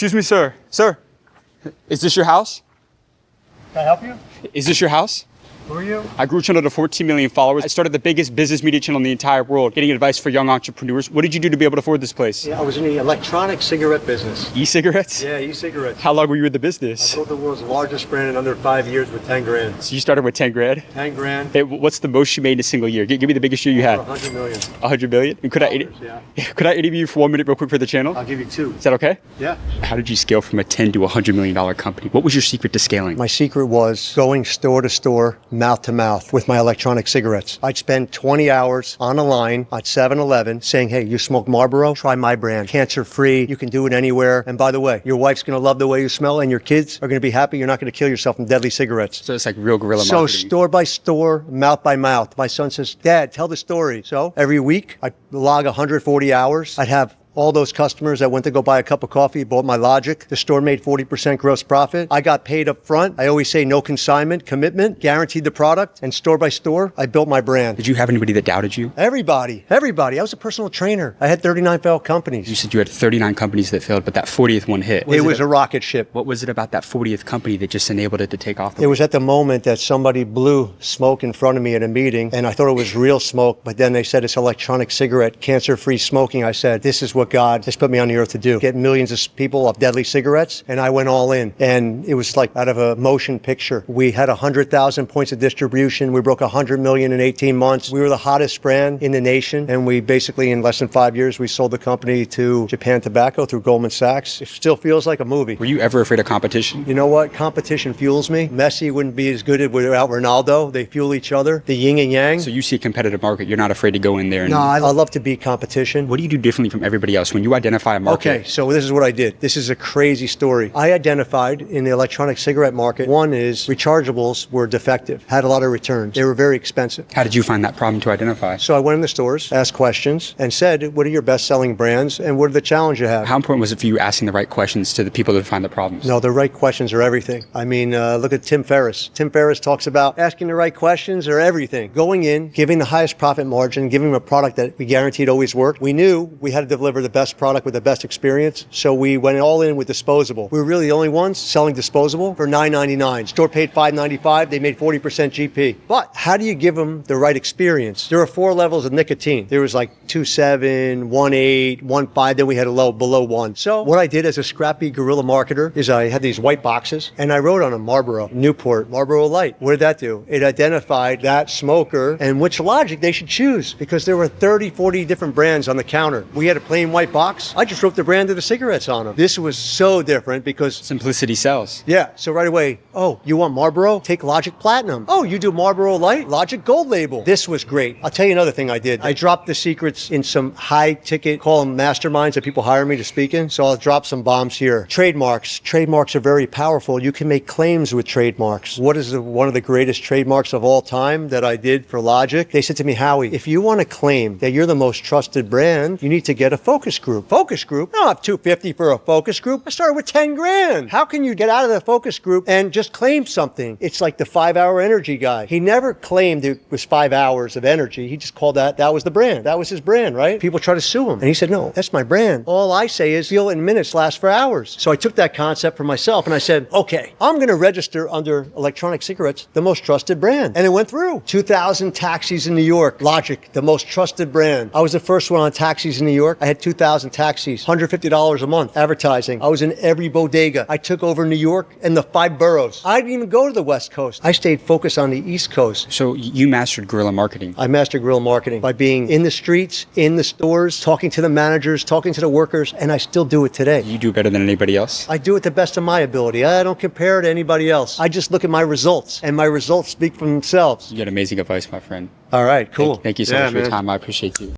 Excuse me, sir. Sir, is this your house? Can I help you? Is this your house? Who are you? I grew a channel to 14 million followers. I started the biggest business media channel in the entire world, getting advice for young entrepreneurs. What did you do to be able to afford this place? Yeah, I was in the electronic cigarette business. E-cigarettes? Yeah, e-cigarettes. How long were you in the I business? built the world's largest brand in under 5 years with 10 grand. So you started with 10 grand? 10 grand. Hey, what's the most you made in a single year? Give me the biggest year you had. 100 million. 100 million? And could I interview you for 1 minute real quick for the channel? I'll give you 2. Is that okay? Yeah. How did you scale from a 10 to $100 million company? What was your secret to scaling? My secret was going store to store, mouth to mouth with my electronic cigarettes. I'd spend 20 hours on a line at 7-Eleven saying, hey, you smoke Marlboro? Try my brand. Cancer-free. You can do it anywhere. And by the way, your wife's going to love the way you smell and your kids are going to be happy. You're not going to kill yourself from deadly cigarettes. So it's like real guerrilla So marketing. store by store, mouth by mouth. My son says, Dad, tell the story. So every week I'd log 140 hours. I'd have all those customers that went to go buy a cup of coffee, bought my Logic. The store made 40% gross profit. I got paid up front. I always say no consignment, commitment, guaranteed the product. And store by store, I built my brand. Did you have anybody that doubted you? Everybody. I was a personal trainer. I had 39 failed companies. You said you had 39 companies that failed, but that 40th one hit. It was a rocket ship. What was it about that 40th company that just enabled it to take off? It was at the moment that somebody blew smoke in front of me at a meeting, and I thought it was real smoke, but then they said it's electronic cigarette, cancer-free smoking. I said, this is what God has put me on the earth to do. Get millions of people off deadly cigarettes, and I went all in. And it was like out of a motion picture. We had 100,000 points of distribution. We broke 100 million in 18 months. We were the hottest brand in the nation, and we basically, in less than 5 years, we sold the company to Japan Tobacco through Goldman Sachs. It still feels like a movie. Were you ever afraid of competition? You know what? Competition fuels me. Messi wouldn't be as good without Ronaldo. They fuel each other. The yin and yang. So you see a competitive market, you're not afraid to go in there and... No, I love to beat competition. What do you do differently from everybody else when you identify a market? Okay, so this is what I did. This is a crazy story. I identified in the electronic cigarette market, one is rechargeables were defective, had a lot of returns. They were very expensive. How did you find that problem to identify? So I went in the stores, asked questions, and said, what are your best-selling brands, and what are the challenges you have? How important was it for you asking the right questions to the people that find the problems? No, the right questions are everything. I mean, look at Tim Ferriss. Tim Ferriss talks about asking the right questions are everything. Going in, giving the highest profit margin, giving them a product that we guaranteed always worked. We knew we had to deliver the best product with the best experience, so we went all in with disposable. We were really the only ones selling disposable for $9.99. Store paid $5.95. They made 40% GP. But how do you give them the right experience? There are 4 levels of nicotine. There was like 2.7, 1.8, 1.5, then we had a low below 1. So what I did as a scrappy guerrilla marketer is I had these white boxes and I wrote on a Marlboro, Newport, Marlboro Light. What did that do? It identified that smoker and which Logic they should choose because there were 30, 40 different brands on the counter. We had a plain white box. I just wrote the brand of the cigarettes on them. This was so different because Simplicity sells. yeah, so right away, oh, you want Marlboro? Take Logic Platinum. Oh, you do Marlboro Light? Logic Gold Label. This was great. I'll tell you another thing I did. I dropped the secrets in some high ticket, call them masterminds that people hire me to speak in. So I'll drop some bombs here. Trademarks. Trademarks are very powerful. You can make claims with trademarks. What is one of the greatest trademarks of all time that I did for Logic? They said to me, Howie, if you want to claim that you're the most trusted brand, you need to get a focus group. Focus group? I don't have $250 for a focus group. I started with 10 grand. How can you get out of the focus group and just claim something? It's like the 5-hour energy guy. He never claimed it was 5 hours of energy. He just called that was the brand. That was his brand, right? People try to sue him. And he said, no, that's my brand. All I say is feel it in minutes, lasts for hours. So I took that concept for myself and I said, okay, I'm going to register under electronic cigarettes, the most trusted brand. And it went through. 2,000 taxis in New York. Logic, the most trusted brand. I was the first one on taxis in New York. I had 2,000 taxis, $150 a month advertising. I was in every bodega. I took over New York and the 5 boroughs. I didn't even go to the West Coast. I stayed focused on the East Coast. So you mastered guerrilla marketing. I mastered guerrilla marketing by being in the streets, in the stores, talking to the managers, talking to the workers, and I still do it today. You do better than anybody else? I do it the best of my ability. I don't compare to anybody else. I just look at my results, and my results speak for themselves. You got amazing advice, my friend. All right, cool. Thank you so much for your time. I appreciate you.